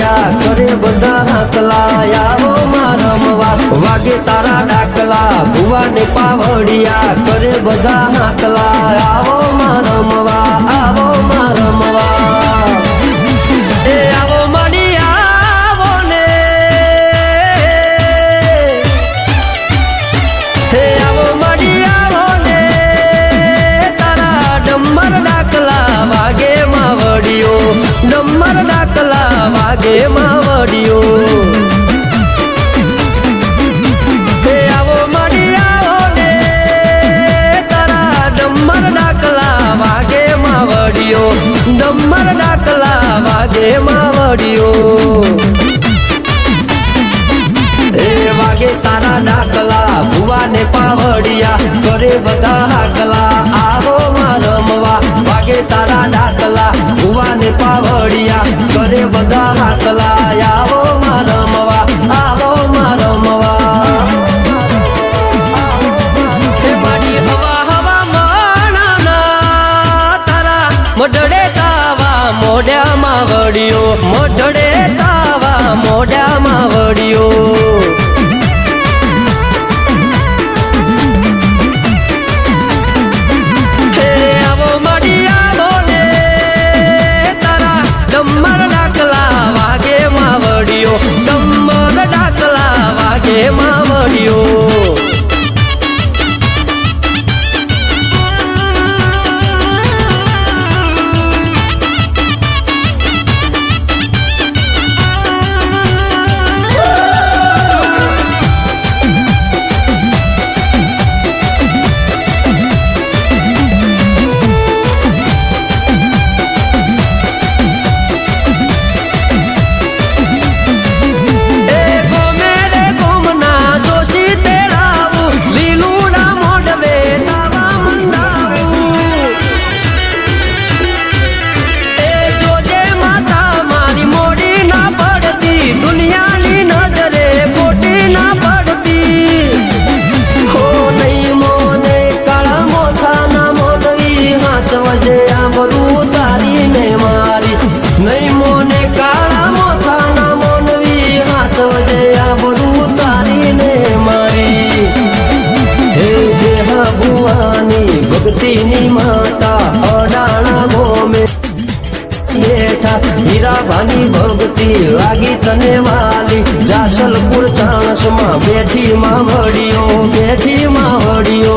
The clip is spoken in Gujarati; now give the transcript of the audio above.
વડિયા કરે બધા હાકલા આવો માં રમવા વાગે તારા ડાકલા ભુવાને પાવડિયા કરે બધા હાકલા આવો માં રમવા આવો માં રમવા એ આવો મડિયા ને હે આવો મડિયા ને તારા ડમર ડાકલા વાગે માં વડિયો ડમર ડાકલા વાગે માં વડિયો હે આવો મડિયા ને તારા ડમર ડાકલા વાગે માં વડિયો ડમર ડાકલા વાગે માં વડિયો એ વાગે તારા ડાકલા ભુવાને પાવડિયા કરે બધા હાકલા આવો માં રમવા વાગે તારા ડાકલા ભુવાને પાવડિયા કરે બધા હાકલા આવો માં રમવા આવો માં રમવા હે બાડી હવા હવા માણા તારા મોઢડે તાવા મોઢામાં વડિયો મોઢડે તાવા મોઢામાં વડિયો ડમર ડાકલા વાગે માં વડિયો ભક્તિની માતા અડાણા ગોમે બેઠા હીરાભાની ભક્તિ લાગી તને વાલી જાસલપુર ચાણસમાં બેઠી માં વડિયો બેઠી માં વડિયો